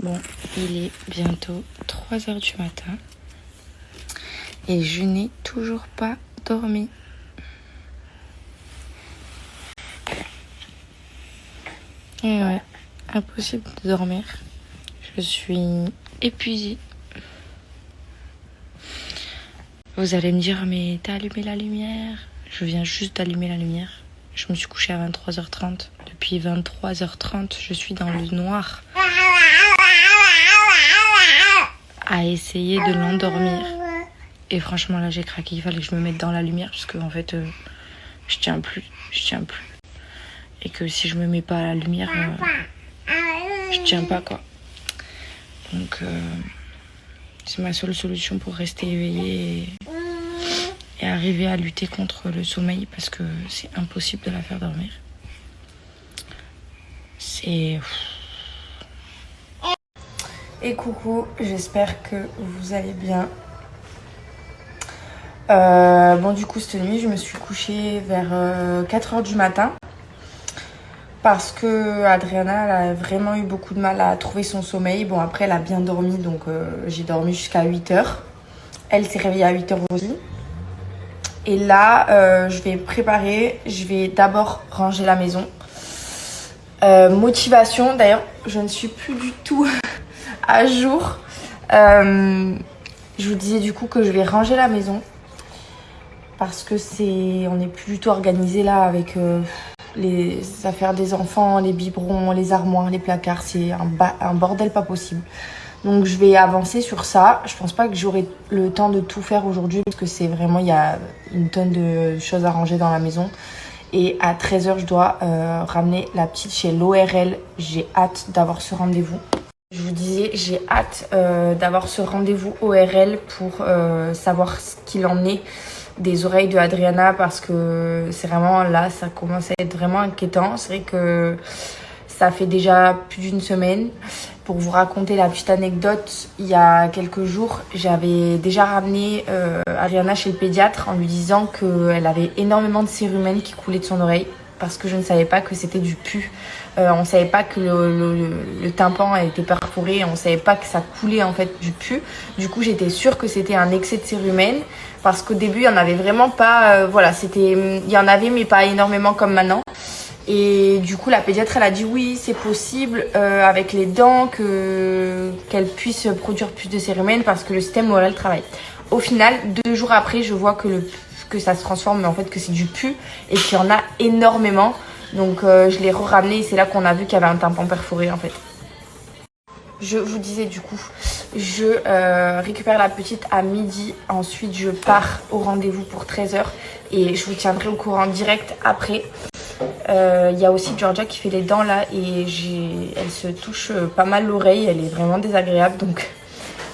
Bon, il est bientôt 3 heures du matin et je n'ai toujours pas dormi. Et ouais, impossible de dormir. Je suis épuisée. Vous allez me dire, mais t'as allumé la lumière? Je viens juste d'allumer la lumière. Je me suis couchée à 23h30. Depuis 23h30, je suis dans le noir à essayer de l'endormir. Et franchement, là, j'ai craqué. Il fallait que je me mette dans la lumière parce que, en fait, je tiens plus. Et que si je me mets pas à la lumière, je tiens pas, quoi. Donc, c'est ma seule solution pour rester éveillée et arriver à lutter contre le sommeil parce que c'est impossible de la faire dormir. Et coucou, j'espère que vous allez bien. Bon, du coup, cette nuit, je me suis couchée vers 4h du matin parce que Adriana, elle a vraiment eu beaucoup de mal à trouver son sommeil. Bon, après, elle a bien dormi, donc j'ai dormi jusqu'à 8h. Elle s'est réveillée à 8h aussi. Et là, je vais d'abord ranger la maison. Motivation, d'ailleurs, je ne suis plus du tout à jour. Je vous disais du coup que je vais ranger la maison parce que on n'est plus du tout organisé là avec les affaires des enfants, les biberons, les armoires, les placards. C'est un bordel pas possible. Donc je vais avancer sur ça. Je pense pas que j'aurai le temps de tout faire aujourd'hui parce que c'est vraiment, il y a une tonne de choses à ranger dans la maison. Et à 13h, je dois ramener la petite chez l'ORL. J'ai hâte d'avoir ce rendez-vous. Je vous disais, j'ai hâte d'avoir ce rendez-vous ORL pour savoir ce qu'il en est des oreilles de Adriana parce que c'est vraiment là, ça commence à être vraiment inquiétant. C'est vrai que ça fait déjà plus d'une semaine. Pour vous raconter la petite anecdote, il y a quelques jours, j'avais déjà ramené Adriana chez le pédiatre en lui disant qu'elle avait énormément de cérumen qui coulaient de son oreille parce que je ne savais pas que c'était du pus. On ne savait pas que le tympan a été perforé, on ne savait pas que ça coulait en fait du pus. Du coup, j'étais sûre que c'était un excès de cérumen parce qu'au début, il n'y en avait vraiment pas. Il y en avait mais pas énormément comme maintenant. Et du coup, la pédiatre, elle a dit oui, c'est possible avec les dents qu'elle puisse produire plus de cérumen parce que le système ORL travaille. Au final, 2 jours après, je vois que ça se transforme, mais en fait que c'est du pus et qu'il y en a énormément. Donc je l'ai ramené et c'est là qu'on a vu qu'il y avait un tympan perforé en fait. Je vous disais du coup, je récupère la petite à midi. Ensuite, je pars au rendez-vous pour 13h et je vous tiendrai au courant direct après. Il y a aussi Georgia qui fait les dents là et elle se touche pas mal l'oreille, elle est vraiment désagréable donc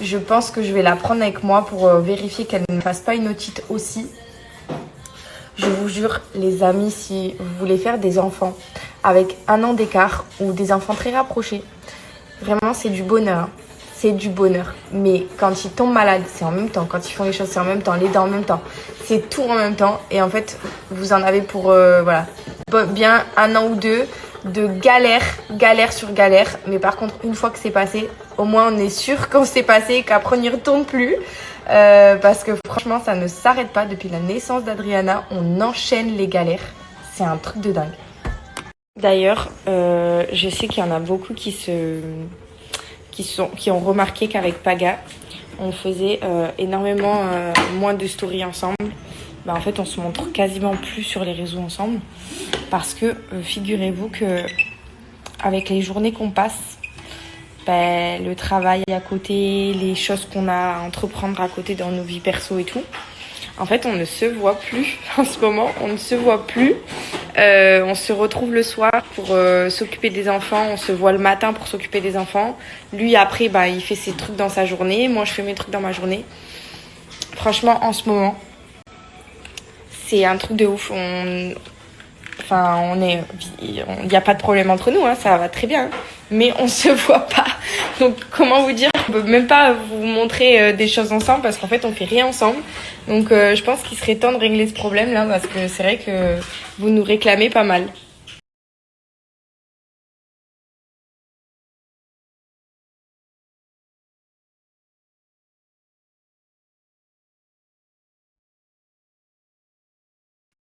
je pense que je vais la prendre avec moi pour vérifier qu'elle ne fasse pas une otite aussi. Je vous jure les amis, si vous voulez faire des enfants avec 1 an d'écart ou des enfants très rapprochés, vraiment c'est du bonheur. C'est du bonheur. Mais quand ils tombent malades, c'est en même temps. Quand ils font les choses, c'est en même temps. Les dents en même temps. C'est tout en même temps. Et en fait, vous en avez pour bien 1 an ou 2 de galère sur galère. Mais par contre, une fois que c'est passé, au moins on est sûr qu'on s'est passé et qu'après on n'y retourne plus. Parce que franchement, ça ne s'arrête pas. Depuis la naissance d'Adriana, on enchaîne les galères. C'est un truc de dingue. D'ailleurs, je sais qu'il y en a beaucoup qui ont remarqué qu'avec Paga, on faisait énormément moins de stories ensemble. En fait, on se montre quasiment plus sur les réseaux ensemble parce que figurez-vous que avec les journées qu'on passe, le travail à côté, les choses qu'on a à entreprendre à côté dans nos vies perso et tout, en fait, on ne se voit plus en ce moment. On ne se voit plus. On se retrouve le soir pour s'occuper des enfants. On se voit le matin pour s'occuper des enfants. Lui, après, il fait ses trucs dans sa journée. Moi, je fais mes trucs dans ma journée. Franchement, en ce moment, c'est un truc de ouf. Il n'y a pas de problème entre nous, hein, ça va très bien. Mais on se voit pas. Donc, comment vous dire, on peut même pas vous montrer des choses ensemble parce qu'en fait, on fait rien ensemble. Donc, je pense qu'il serait temps de régler ce problème là parce que c'est vrai que vous nous réclamez pas mal.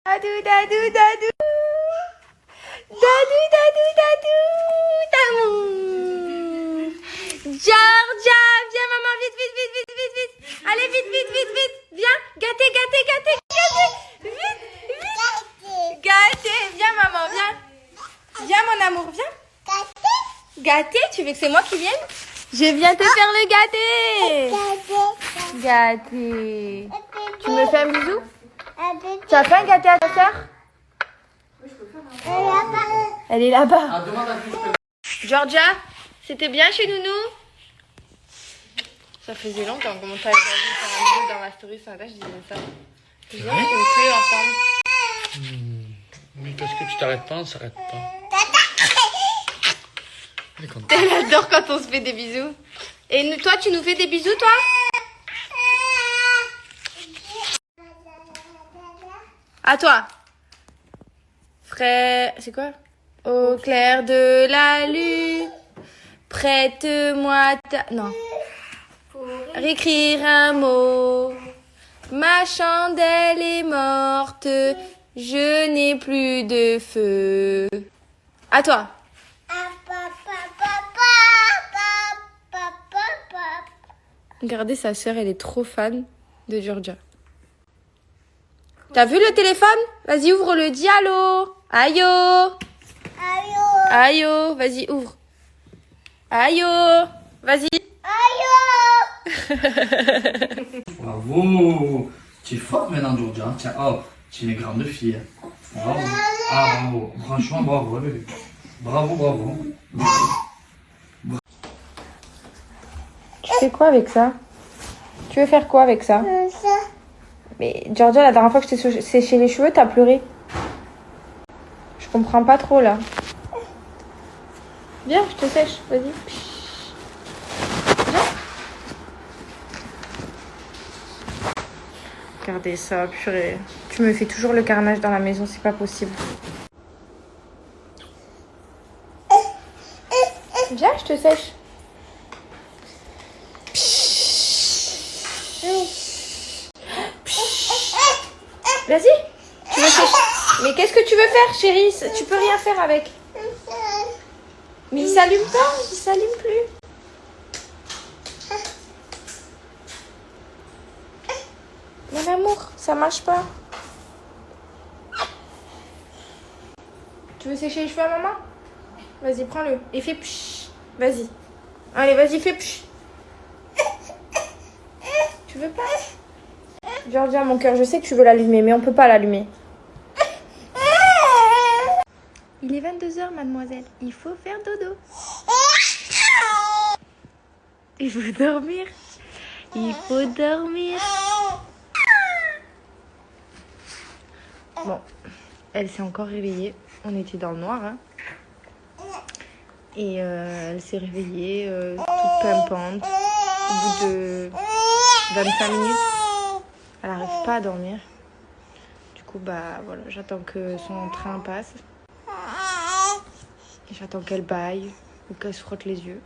Dadou, dadou, dadou. Dadou, dadou, dadou. D'amour. Georgia, viens maman, vite, vite, vite, vite, vite, vite. Allez, vite, vite, vite, vite. Viens, gâtez, gâtez, gâtez, gâtez. Vite, vite. Gâtez, viens maman, viens. Viens mon amour, viens. Gâtez, tu veux que c'est moi qui vienne? Je viens te faire le gâté. Gâté. Tu me fais un bisou? Tu as fait un gâté à ta soeur? Elle est là-bas. Georgia, c'était bien chez Nounou? Ça faisait longtemps qu'on t'avait vu faire un bisou dans ma story ce matin, je disais ça. Je disais qu'on fait ensemble. Mais parce que tu t'arrêtes pas, on s'arrête pas. Elle adore quand on se fait des bisous. Et toi, tu nous fais des bisous, toi? À toi. Frère, c'est quoi? Au clair de la lune, prête-moi ta... Non. Pour écrire un mot. Ma chandelle est morte, je n'ai plus de feu. À toi. Regardez, sa sœur, elle est trop fan de Georgia. T'as vu le téléphone? Vas-y, ouvre-le, dis allô. Ayo. Ayo, vas-y, ouvre. Ayo, vas-y. Ayo. Bravo. Tu es forte maintenant, Georgia. Tiens, oh, tu es une grande fille. Bravo. Ah, bravo. Franchement, bravo, bébé. Bravo, bravo. Tu fais quoi avec ça? Tu veux faire quoi avec ça? Mais Georgia, la dernière fois que je t'ai séché les cheveux, t'as pleuré. Je comprends pas trop là. Viens, je te sèche, vas-y. Viens. Regardez ça, purée. Tu me fais toujours le carnage dans la maison, c'est pas possible. Viens, je te sèche. Vas-y, tu veux sécher. Mais qu'est-ce que tu veux faire, chérie? Tu peux rien faire avec. Mais il s'allume pas, il s'allume plus. Mon amour, ça marche pas. Tu veux sécher les cheveux à maman? Vas-y, prends-le et fais psh. Vas-y. Allez, vas-y, fais psh. Tu veux pas? Georgia, mon cœur, je sais que tu veux l'allumer, mais on peut pas l'allumer. Il est 22h, mademoiselle. Il faut faire dodo. Il faut dormir. Il faut dormir. Bon, elle s'est encore réveillée. On était dans le noir, hein. Et elle s'est réveillée toute pimpante. Au bout de 25 minutes. Elle n'arrive pas à dormir. Du coup, bah voilà, j'attends que son train passe. J'attends qu'elle bâille ou qu'elle se frotte les yeux.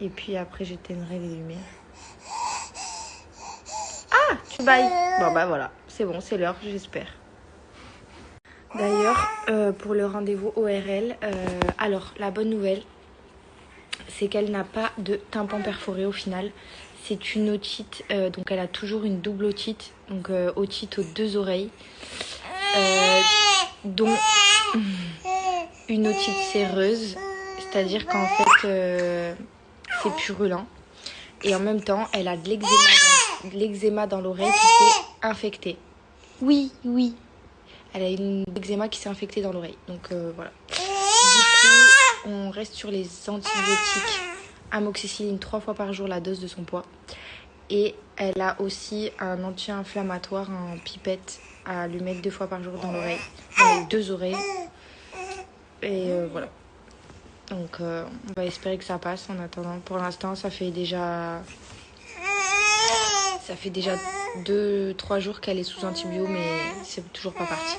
Et puis après, j'éteindrai les lumières. Ah, tu bailles. Bon, bah voilà, c'est bon, c'est l'heure, j'espère. D'ailleurs, pour le rendez-vous ORL, alors, la bonne nouvelle, c'est qu'elle n'a pas de tympan perforé au final. C'est une otite, donc elle a toujours une double otite, donc otite aux deux oreilles, dont une otite séreuse, c'est-à-dire qu'en fait c'est purulent, et en même temps elle a de l'eczéma dans l'oreille qui s'est infecté. Oui, oui, elle a une eczéma qui s'est infectée dans l'oreille, donc voilà. Du coup, on reste sur les antibiotiques. Amoxicilline 3 fois par jour, la dose de son poids. Et elle a aussi un anti-inflammatoire en pipette à lui mettre 2 fois par jour dans l'oreille, dans les deux oreilles. Et voilà. Donc on va espérer que ça passe en attendant. Pour l'instant, ça fait déjà 2-3 jours qu'elle est sous antibio, mais c'est toujours pas parti.